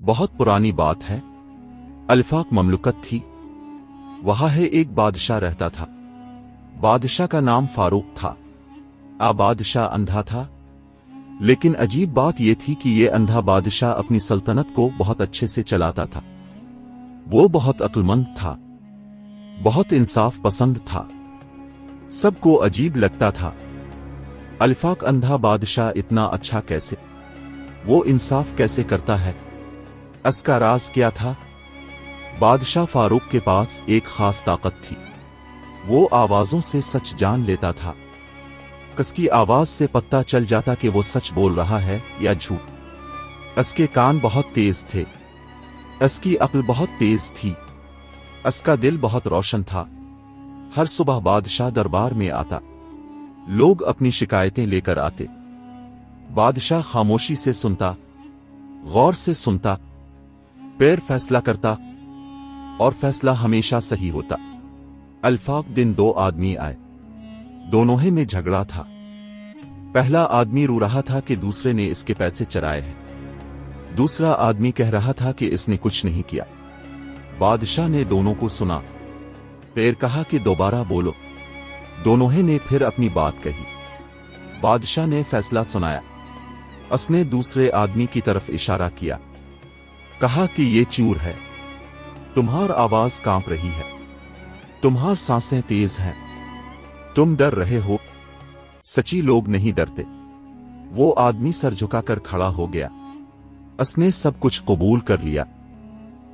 बहुत पुरानी बात है। अल्फाक ममलुकत थी। वहां है एक बादशाह रहता था। बादशाह का नाम फारूक था। बादशाह अंधा था, लेकिन अजीब बात यह थी कि यह अंधा बादशाह अपनी सल्तनत को बहुत अच्छे से चलाता था। वो बहुत अक्लमंद था, बहुत इंसाफ पसंद था। सबको अजीब लगता था, अल्फाक अंधा बादशाह इतना अच्छा कैसे, वो इंसाफ कैसे करता है। इसका राज क्या था? बादशाह फारूक के पास एक खास ताकत थी। वो आवाजों से सच जान लेता था। किसकी आवाज से पता चल जाता कि वो सच बोल रहा है या झूठ। इसके कान बहुत तेज थे, इसकी अक्ल बहुत तेज थी, इसका दिल बहुत रोशन था। हर सुबह बादशाह दरबार में आता। लोग अपनी शिकायतें लेकर आते। बादशाह खामोशी से सुनता, गौर से सुनता, फिर फैसला करता, और फैसला हमेशा सही होता। अल्फाक दिन दो आदमी आए। दोनों में झगड़ा था। पहला आदमी रो रहा था कि दूसरे ने इसके पैसे चराए हैं। दूसरा आदमी कह रहा था कि इसने कुछ नहीं किया। बादशाह ने दोनों को सुना, फिर कहा कि दोबारा बोलो। दोनों ने फिर अपनी बात कही। बादशाह ने फैसला सुनाया। उसने दूसरे आदमी की तरफ इशारा किया, कहा कि ये चूर है, तुम्हार आवाज कांप रही है, तुम्हार सांसें तेज हैं, तुम डर रहे हो। सच्ची लोग नहीं डरते। वो आदमी सर झुकाकर खड़ा हो गया। उसने सब कुछ कबूल कर लिया।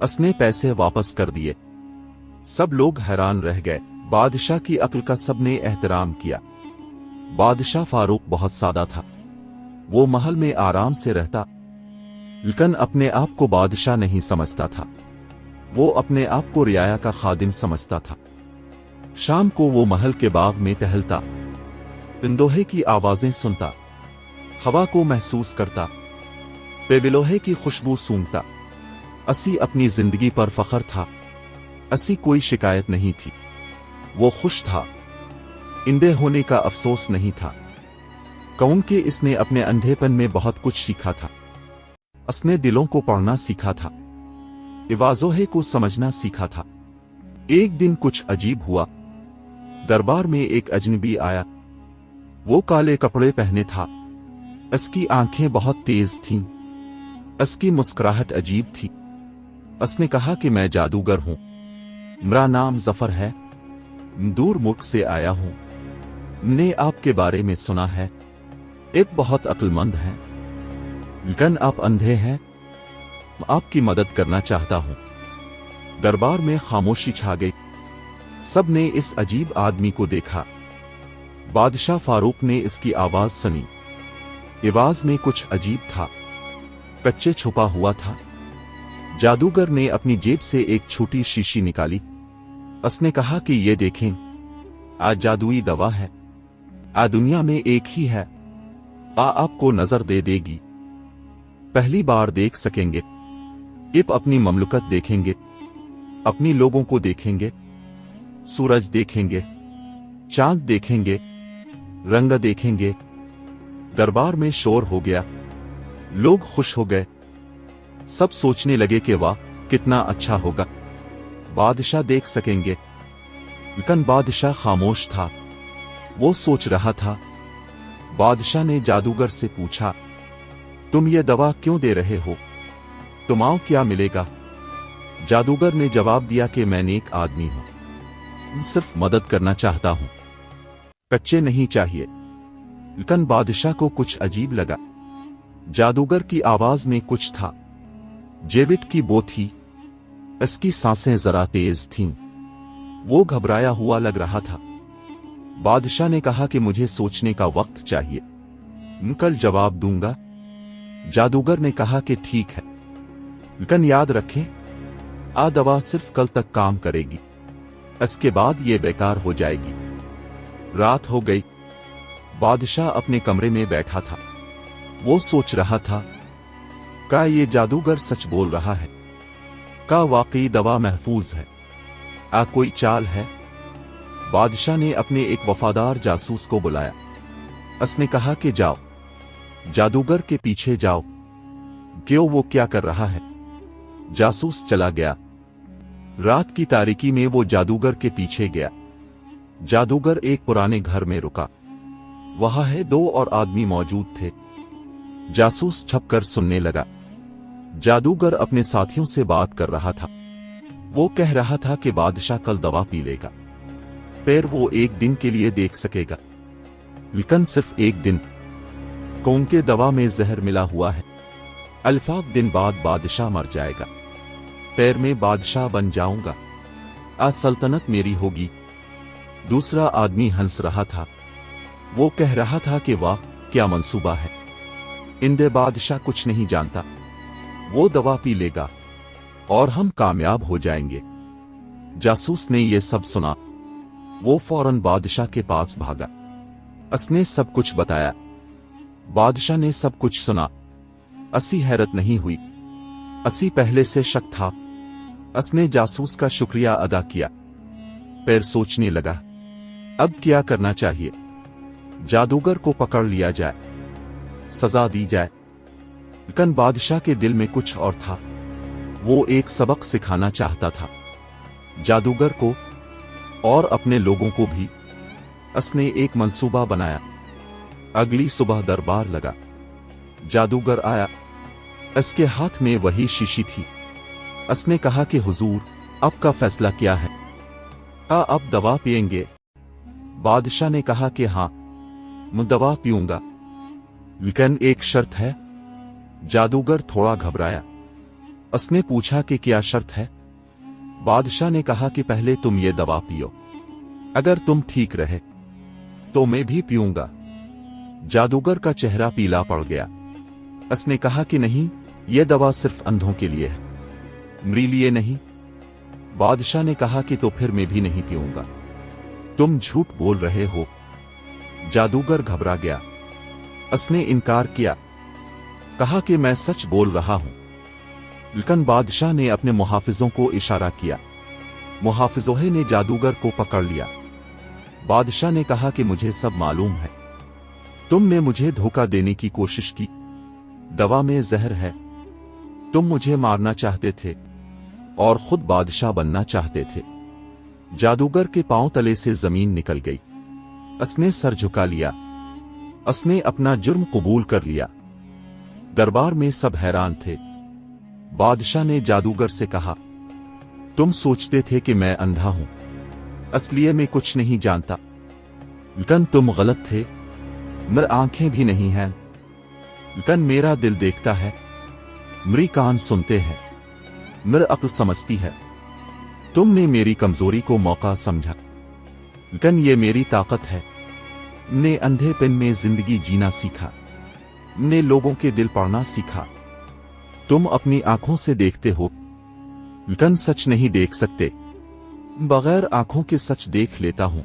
उसने पैसे वापस कर दिए। सब लोग हैरान रह गए। बादशाह की अक्ल का सबने एहतराम किया। बादशाह फारूक बहुत सादा था। वो महल में आराम से रहता, लेकिन अपने आप को बादशाह नहीं समझता था। वो अपने आप को रियाया का खादिम समझता था। शाम को वो महल के बाग में टहलता, पिंदोहे की आवाजें सुनता, हवा को महसूस करता, पेबिलोहे की खुशबू सूंघता। असी अपनी जिंदगी पर फख्र था। असी कोई शिकायत नहीं थी। वो खुश था। इंधे होने का अफसोस नहीं था, क्योंकि इसने अपने अंधेपन में बहुत कुछ सीखा था। उसने दिलों को पढ़ना सीखा था, आवाज़ों को समझना सीखा था। एक दिन कुछ अजीब हुआ। दरबार में एक अजनबी आया। वो काले कपड़े पहने था। इसकी आंखें बहुत तेज थीं। इसकी मुस्कुराहट अजीब थी। उसने कहा कि मैं जादूगर हूं। मेरा नाम जफर है। दूर मुल्क से आया हूं। मैंने आपके बारे में सुना है। एक बहुत अक्लमंद है, लेकिन आप अंधे हैं। आपकी मदद करना चाहता हूं। दरबार में खामोशी छा गई। सब ने इस अजीब आदमी को देखा। बादशाह फारूक ने इसकी आवाज सुनी। आवाज में कुछ अजीब था, कच्चे छुपा हुआ था। जादूगर ने अपनी जेब से एक छोटी शीशी निकाली। उसने कहा कि ये देखें, आज जादुई दवा है। दुनिया में एक ही है। आपको नजर दे देगी। पहली बार देख सकेंगे। आप अपनी ममलुकत देखेंगे, अपनी लोगों को देखेंगे, सूरज देखेंगे, चांद देखेंगे, रंग देखेंगे। दरबार में शोर हो गया। लोग खुश हो गए। सब सोचने लगे कि वाह, कितना अच्छा होगा, बादशाह देख सकेंगे। लेकिन बादशाह खामोश था। वो सोच रहा था। बादशाह ने जादूगर से पूछा, तुम ये दवा क्यों दे रहे हो? तुम्हां क्या मिलेगा? जादूगर ने जवाब दिया कि मैं नेक आदमी हूं, सिर्फ मदद करना चाहता हूं, कच्चे नहीं चाहिए। लेकिन बादशाह को कुछ अजीब लगा। जादूगर की आवाज में कुछ था। जेविट की बो थी। इसकी सांसें जरा तेज थीं। वो घबराया हुआ लग रहा था। बादशाह ने कहा कि मुझे सोचने का वक्त चाहिए, मैं कल जवाब दूंगा। जादूगर ने कहा कि ठीक है, लेकिन याद रखें, दवा सिर्फ कल तक काम करेगी, इसके बाद ये बेकार हो जाएगी। रात हो गई। बादशाह अपने कमरे में बैठा था। वो सोच रहा था, क्या ये जादूगर सच बोल रहा है? क्या वाकई दवा महफूज है? कोई चाल है? बादशाह ने अपने एक वफादार जासूस को बुलाया। उसने कहा कि जाओ, जादूगर के पीछे जाओ, क्यों वो क्या कर रहा है। जासूस चला गया। रात की तारीकी में वो जादूगर के पीछे गया। जादूगर एक पुराने घर में रुका। वहां है 2 और आदमी मौजूद थे। जासूस छपकर सुनने लगा। जादूगर अपने साथियों से बात कर रहा था। वो कह रहा था कि बादशाह कल दवा पी लेगा, फिर वो 1 दिन के लिए देख सकेगा, लेकिन सिर्फ 1 दिन। कौन के दवा में जहर मिला हुआ है। अल्फाक दिन बाद बादशाह मर जाएगा, फिर मैं बादशाह बन जाऊंगा, आज सल्तनत मेरी होगी। दूसरा आदमी हंस रहा था। वो कह रहा था कि वाह क्या मंसूबा है, इंदे बादशाह कुछ नहीं जानता, वो दवा पी लेगा और हम कामयाब हो जाएंगे। जासूस ने यह सब सुना। वो फौरन बादशाह के पास भागा। उसने सब कुछ बताया। बादशाह ने सब कुछ सुना। असी हैरत नहीं हुई। असी पहले से शक था। उसने जासूस का शुक्रिया अदा किया, फिर सोचने लगा अब क्या करना चाहिए। जादूगर को पकड़ लिया जाए, सजा दी जाए। लेकिन बादशाह के दिल में कुछ और था। वो एक सबक सिखाना चाहता था, जादूगर को और अपने लोगों को भी। उसने एक मंसूबा बनाया। अगली सुबह दरबार लगा। जादूगर आया। इसके हाथ में वही शीशी थी। उसने कहा कि हुजूर, आपका फैसला क्या है? अब दवा पिएंगे? बादशाह ने कहा कि हां, मैं दवा पीऊंगा, लेकिन एक शर्त है। जादूगर थोड़ा घबराया। उसने पूछा कि क्या शर्त है? बादशाह ने कहा कि पहले तुम ये दवा पियो, अगर तुम ठीक रहे तो मैं भी पीऊंगा। जादूगर का चेहरा पीला पड़ गया। उसने कहा कि नहीं, यह दवा सिर्फ अंधों के लिए है, मेरे लिए नहीं। बादशाह ने कहा कि तो फिर मैं भी नहीं पीऊंगा, तुम झूठ बोल रहे हो। जादूगर घबरा गया। उसने इनकार किया, कहा कि मैं सच बोल रहा हूं। लेकिन बादशाह ने अपने मुहाफिजों को इशारा किया। मुहाफिजों ने जादूगर को पकड़ लिया। बादशाह ने कहा कि मुझे सब मालूम है, तुमने मुझे धोखा देने की कोशिश की, दवा में जहर है, तुम मुझे मारना चाहते थे और खुद बादशाह बनना चाहते थे। जादूगर के पांव तले से जमीन निकल गई। उसने सर झुका लिया। उसने अपना जुर्म कबूल कर लिया। दरबार में सब हैरान थे। बादशाह ने जादूगर से कहा, तुम सोचते थे कि मैं अंधा हूं, इसलिए मैं कुछ नहीं जानता, लेकिन तुम गलत थे। मेरी आंखें भी नहीं हैं, लेकिन मेरा दिल देखता है, मेरी कान सुनते हैं, मेरी अक्ल समझती है। तुमने मेरी कमजोरी को मौका समझा, लेकिन ये मेरी ताकत है। ने अंधेपन में जिंदगी जीना सीखा, ने लोगों के दिल पढ़ना सीखा। तुम अपनी आंखों से देखते हो, लेकिन सच नहीं देख सकते। बगैर आंखों के सच देख लेता हूं।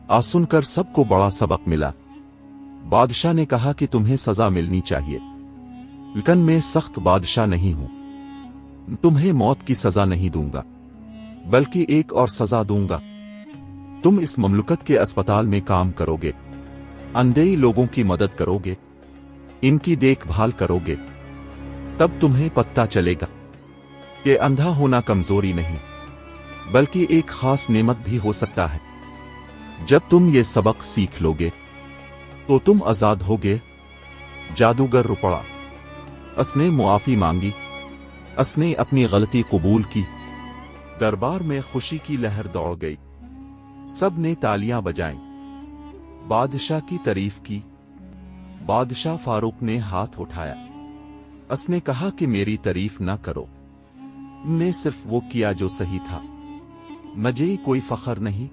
आज सुनकर सबको बड़ा सबक मिला। बादशाह ने कहा कि तुम्हें सजा मिलनी चाहिए, लेकिन मैं सख्त बादशाह नहीं हूं। तुम्हें मौत की सजा नहीं दूंगा, बल्कि एक और सजा दूंगा। तुम इस ममलुकत के अस्पताल में काम करोगे, अंधे लोगों की मदद करोगे, इनकी देखभाल करोगे। तब तुम्हें पता चलेगा कि अंधा होना कमजोरी नहीं, बल्कि एक खास नेमत भी हो सकता है। जब तुम ये सबक सीख लोगे तो तुम आजाद होगे। जादूगर रो पड़ा। उसने मुआफी मांगी। उसने अपनी गलती कबूल की। दरबार में खुशी की लहर दौड़ गई। सब ने तालियां बजाईं, बादशाह की तारीफ की। बादशाह फारूक ने हाथ उठाया। उसने कहा कि मेरी तारीफ ना करो, मैं सिर्फ वो किया जो सही था, मुझे कोई फख्र नहीं।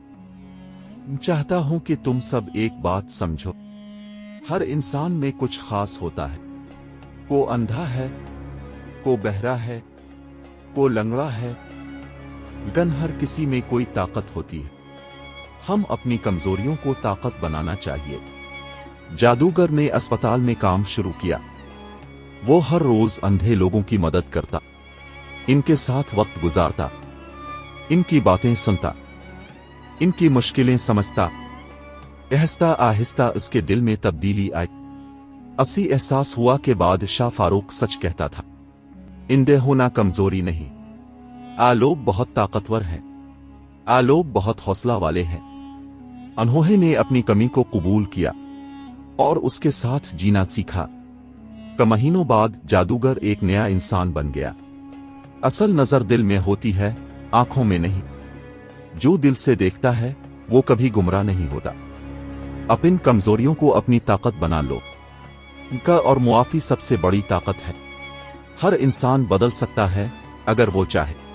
चाहता हूं कि तुम सब एक बात समझो, हर इंसान में कुछ खास होता है। को अंधा है, को बहरा है, को लंगड़ा है, लेकिन हर किसी में कोई ताकत होती है। हम अपनी कमजोरियों को ताकत बनाना चाहिए। जादूगर ने अस्पताल में काम शुरू किया। वो हर रोज अंधे लोगों की मदद करता, इनके साथ वक्त गुजारता, इनकी बातें सुनता, इनकी मुश्किलें समझता। आहिस्ता आहिस्ता उसके दिल में तब्दीली आई। असी एहसास हुआ कि बादशाह फारूक सच कहता था। اندے ہونا کمزوری نہیں، آ لوگ بہت طاقتور ہیں، آ لوگ بہت حوصلہ والے ہیں۔ انہوں نے اپنی کمی کو قبول کیا اور اس کے ساتھ جینا سیکھا۔ مہینوں بعد جادوگر ایک نیا انسان بن گیا۔ اصل نظر دل میں ہوتی ہے، آنکھوں میں نہیں۔ جو دل سے دیکھتا ہے وہ کبھی گمراہ نہیں ہوتا۔ اپن کمزوریوں کو اپنی طاقت بنا لو، ان کا اور معافی سب سے بڑی طاقت ہے۔ ہر انسان بدل سکتا ہے اگر وہ چاہے۔